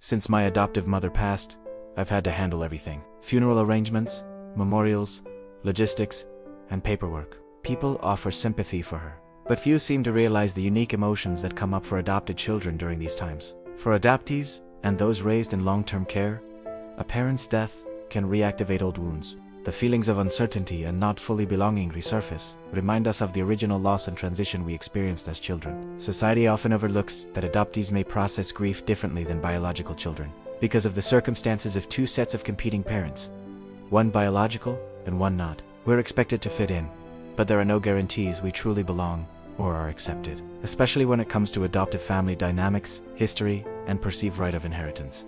Since my adoptive mother passed, I've had to handle everything. Funeral arrangements, memorials, logistics, and paperwork. People offer sympathy for her, but few seem to realize the unique emotions that come up for adopted children during these times. For adoptees and those raised in long-term care, a parent's death can reactivate old wounds. The feelings of uncertainty and not fully belonging resurface, remind us of the original loss and transition we experienced as children. Society often overlooks that adoptees may process grief differently than biological children, because of the circumstances of two sets of competing parents, one biological and one not. We're expected to fit in, but there are no guarantees we truly belong or are accepted, especially when it comes to adoptive family dynamics, history, and perceived right of inheritance.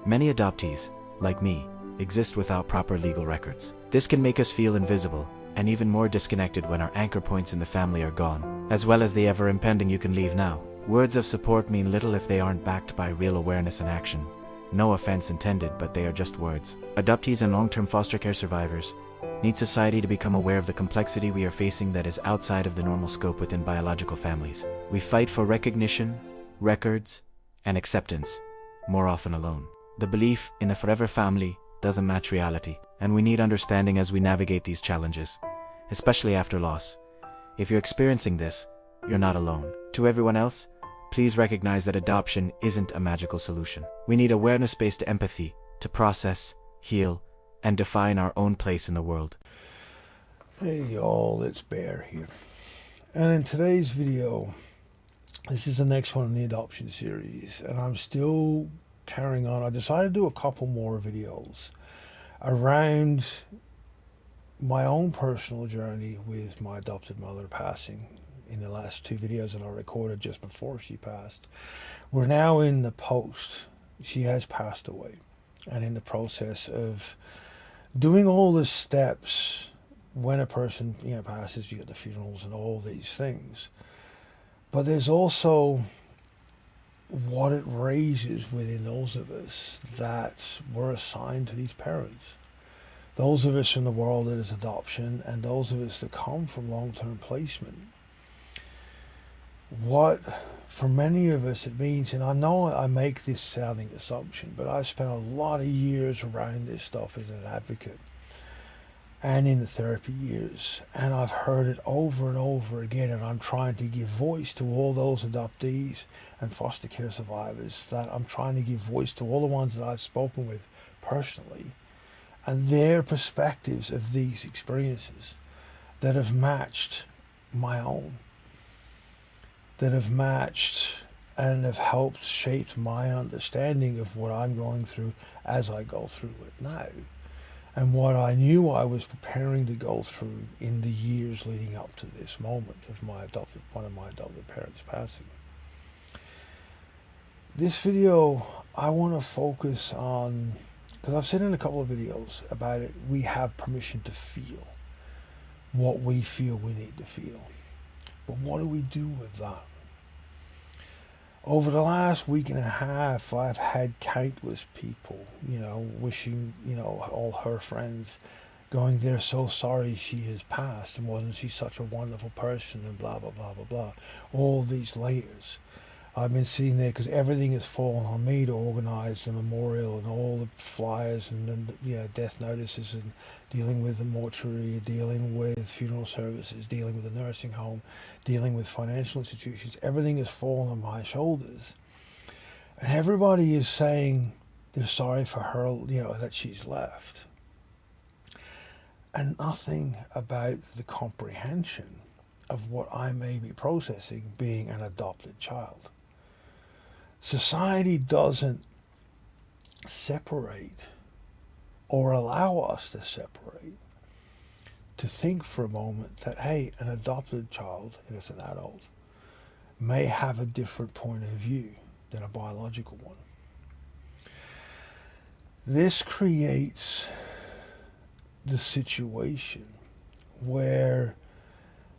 Many adoptees, like me, exist without proper legal records. This can make us feel invisible and even more disconnected when our anchor points in the family are gone, as well as the ever-impending "you can leave now." Words of support mean little if they aren't backed by real awareness and action. No offense intended, but they are just words. Adoptees and long-term foster care survivors need society to become aware of the complexity we are facing that is outside of the normal scope within biological families. We fight for recognition, records, and acceptance, more often alone. The belief in a forever family doesn't match reality, and we need understanding as we navigate these challenges, especially after loss. If you're experiencing this, you're not alone. To everyone else, please recognize that adoption isn't a magical solution. We need awareness-based empathy to process, heal, and define our own place in the world. Hey y'all, it's Bear here. And in today's video, this is the next one in the adoption series, and I'm still carrying on. I decided to do a couple more videos around my own personal journey with my adopted mother passing in the last two videos that I recorded just before she passed. We're now in the post. She has passed away, and in the process of doing all the steps when a person passes, you get the funerals and all these things. But there's also what it raises within those of us that were assigned to these parents. Those of us from the world that is adoption, and those of us that come from long-term placement. What, for many of us, it means, and I know I make this sounding assumption, but I've spent a lot of years around this stuff as an advocate and in the therapy years, and I've heard it over and over again, and I'm trying to give voice to all those adoptees and foster care survivors, that I'm trying to give voice to all the ones that I've spoken with personally and their perspectives of these experiences that have matched my own, that have matched and have helped shape my understanding of what I'm going through as I go through it now, and what I knew I was preparing to go through in the years leading up to this moment of one of my adopted parents passing. This video, I want to focus on, because I've said in a couple of videos about it, we have permission to feel what we feel we need to feel. But what do we do with that? Over the last week and a half, I've had countless people, wishing, all her friends, going, they're so sorry she has passed, and wasn't she such a wonderful person, and blah, blah, blah, blah, blah. All these layers. I've been sitting there because everything has fallen on me to organize the memorial and all the flyers and death notices, and dealing with the mortuary, dealing with funeral services, dealing with the nursing home, dealing with financial institutions. Everything has fallen on my shoulders. And everybody is saying they're sorry for her, that she's left. And nothing about the comprehension of what I may be processing being an adopted child. Society doesn't separate or allow us to separate, to think for a moment that, hey, an adopted child, if it's an adult, may have a different point of view than a biological one. This creates the situation where,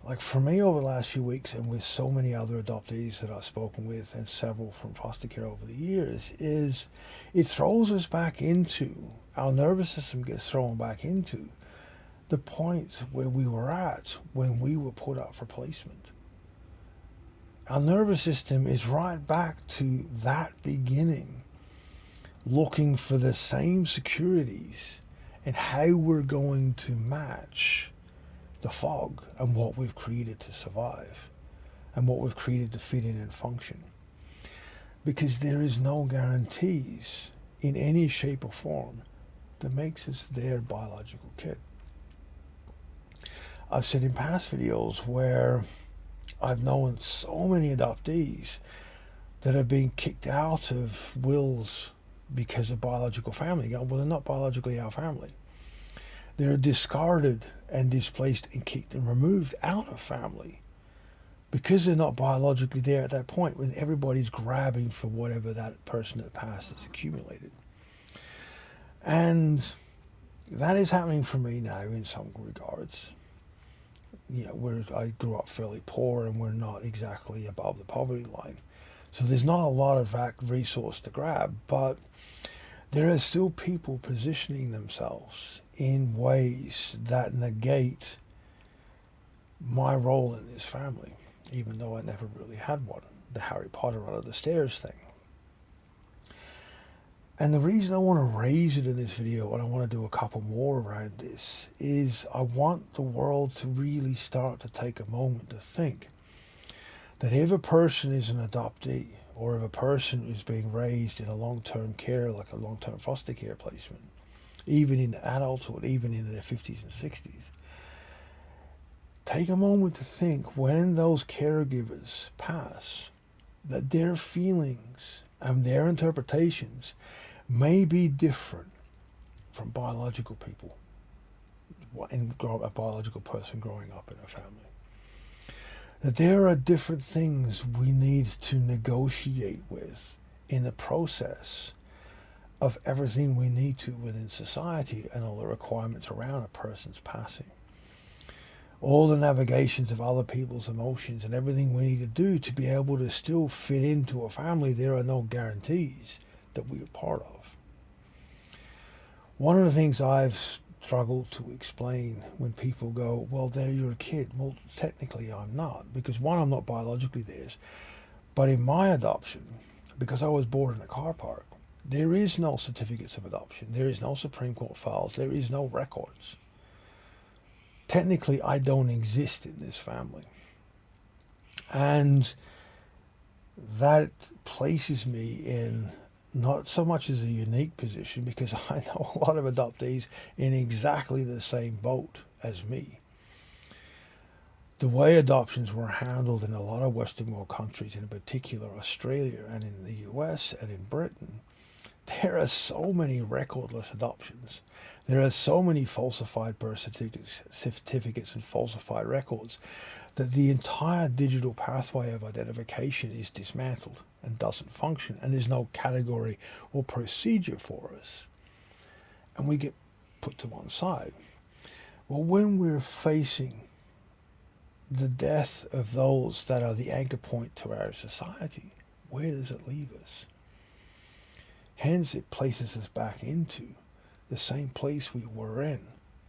like for me over the last few weeks, and with so many other adoptees that I've spoken with, and several from foster care over the years, is it throws us back into, our nervous system gets thrown back into the point where we were at when we were put up for placement. Our nervous system is right back to that beginning looking for the same securities and how we're going to match the fog and what we've created to survive and what we've created to fit in and function. Because there is no guarantees in any shape or form that makes us their biological kid. I've said in past videos where I've known so many adoptees that have been kicked out of wills because of biological family. Well, they're not biologically our family. They're discarded and displaced and kicked and removed out of family because they're not biologically there at that point when everybody's grabbing for whatever that person that passed has accumulated. And that is happening for me now in some regards. Where I grew up fairly poor and we're not exactly above the poverty line. So there's not a lot of resource to grab, but there are still people positioning themselves in ways that negate my role in this family, even though I never really had one, the Harry Potter under the stairs thing. And the reason I want to raise it in this video, and I want to do a couple more around this, is I want the world to really start to take a moment to think that if a person is an adoptee, or if a person is being raised in a long-term care, like a long-term foster care placement, even in adulthood, even in their 50s and 60s, take a moment to think when those caregivers pass, that their feelings and their interpretations may be different from biological people, and a biological person growing up in a family. That there are different things we need to negotiate with in the process of everything we need to within society and all the requirements around a person's passing. All the navigations of other people's emotions and everything we need to do to be able to still fit into a family. There are no guarantees that we are part of. One of the things I've struggled to explain when people go, well, they're your kid. Well, technically I'm not, because one, I'm not biologically theirs. But in my adoption, because I was born in a car park, there is no certificates of adoption. There is no Supreme Court files. There is no records. Technically, I don't exist in this family. And that places me in not so much as a unique position, because I know a lot of adoptees in exactly the same boat as me. The way adoptions were handled in a lot of Western world countries, in particular Australia and in the US and in Britain, there are so many recordless adoptions. There are so many falsified birth certificates and falsified records that the entire digital pathway of identification is dismantled and doesn't function, and there's no category or procedure for us. And we get put to one side. Well, when we're facing the death of those that are the anchor point to our society, where does it leave us? Hence, it places us back into the same place we were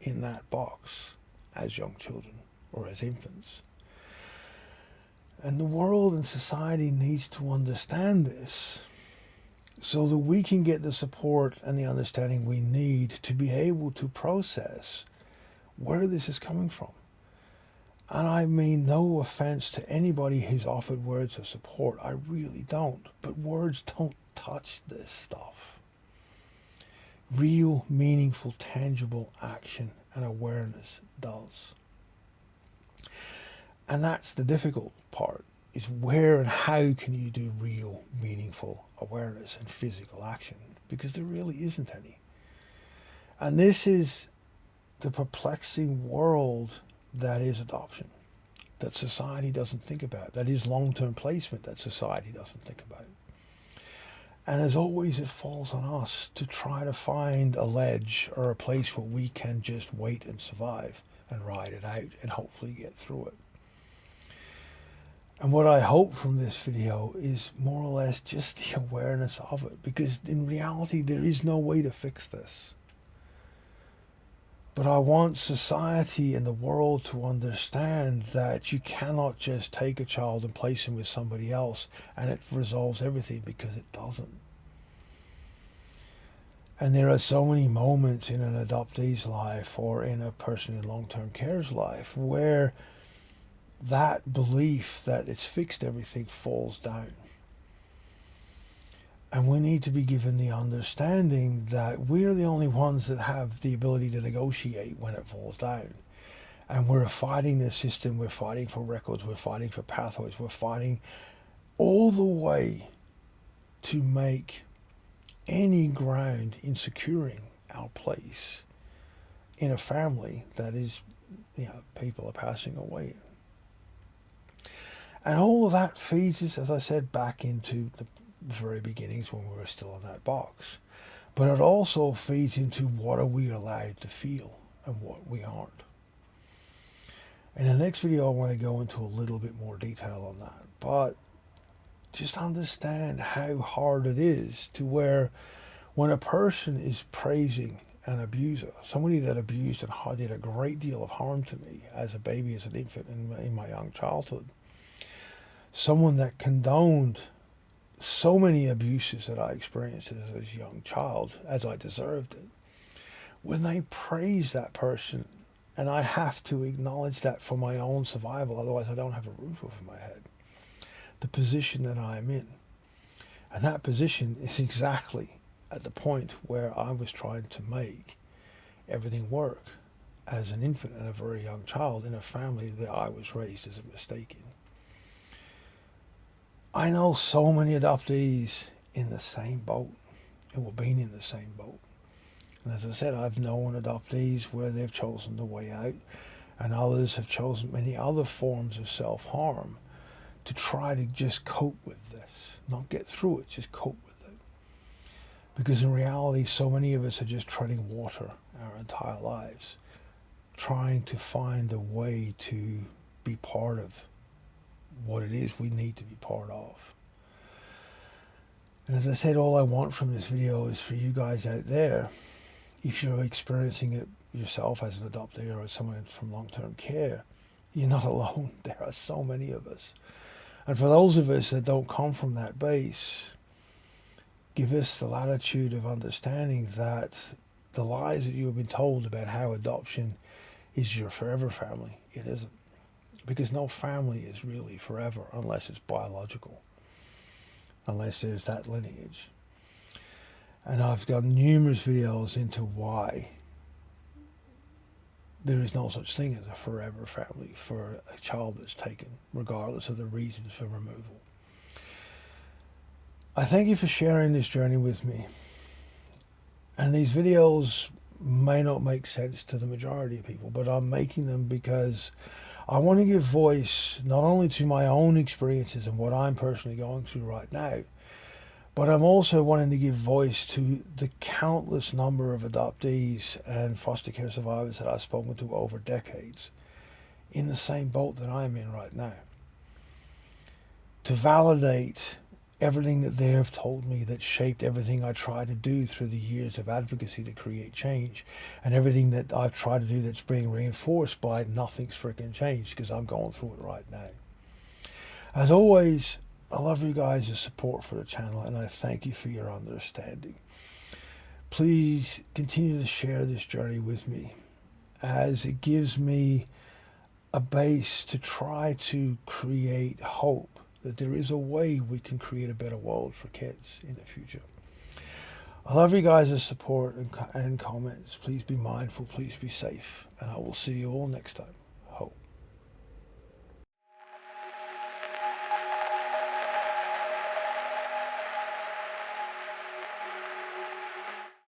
in that box as young children or as infants. And the world and society needs to understand this so that we can get the support and the understanding we need to be able to process where this is coming from. And I mean no offense to anybody who's offered words of support. I really don't. But words don't touch this stuff. Real, meaningful, tangible action and awareness does. And that's the difficult part, is where and how can you do real, meaningful awareness and physical action? Because there really isn't any. And this is the perplexing world that is adoption, that society doesn't think about, that is long-term placement that society doesn't think about. And as always, it falls on us to try to find a ledge or a place where we can just wait and survive and ride it out and hopefully get through it. And what I hope from this video is more or less just the awareness of it, because in reality there is no way to fix this. But I want society and the world to understand that you cannot just take a child and place him with somebody else and it resolves everything, because it doesn't. And there are so many moments in an adoptee's life or in a person in long-term care's life where that belief that it's fixed everything falls down. And we need to be given the understanding that we're the only ones that have the ability to negotiate when it falls down. And we're fighting the system, we're fighting for records, we're fighting for pathways, we're fighting all the way to make any ground in securing our place in a family that is, people are passing away. And all of that feeds us, as I said, back into the very beginnings when we were still in that box. But it also feeds into what are we allowed to feel and what we aren't. In the next video, I want to go into a little bit more detail on that. But just understand how hard it is to where when a person is praising an abuser, somebody that abused and did a great deal of harm to me as a baby, as an infant, in my young childhood, someone that condoned so many abuses that I experienced as a young child, as I deserved it, when they praise that person, and I have to acknowledge that for my own survival, otherwise I don't have a roof over my head, the position that I'm in. And that position is exactly at the point where I was trying to make everything work as an infant and a very young child in a family that I was raised as a mistake in. I know so many adoptees in the same boat, who have been in the same boat. And as I said, I've known adoptees where they've chosen the way out, and others have chosen many other forms of self-harm to try to just cope with this. Not get through it, just cope with it. Because in reality, so many of us are just treading water our entire lives, trying to find a way to be part of what it is we need to be part of. And as I said, all I want from this video is for you guys out there, if you're experiencing it yourself as an adoptee or as someone from long-term care, you're not alone. There are so many of us. And for those of us that don't come from that base, give us the latitude of understanding that the lies that you have been told about how adoption is your forever family, it isn't. Because no family is really forever unless it's biological, unless there's that lineage. And I've got numerous videos into why there is no such thing as a forever family for a child that's taken, regardless of the reasons for removal. I thank you for sharing this journey with me. And these videos may not make sense to the majority of people, but I'm making them because I want to give voice not only to my own experiences and what I'm personally going through right now, but I'm also wanting to give voice to the countless number of adoptees and foster care survivors that I've spoken to over decades in the same boat that I'm in right now. To validate everything that they have told me that shaped everything I try to do through the years of advocacy to create change, and everything that I've tried to do that's being reinforced by nothing's freaking changed because I'm going through it right now. As always, I love you guys' support for the channel, and I thank you for your understanding. Please continue to share this journey with me, as it gives me a base to try to create hope that there is a way we can create a better world for kids in the future. I love you guys' support and comments. Please be mindful, please be safe, and I will see you all next time.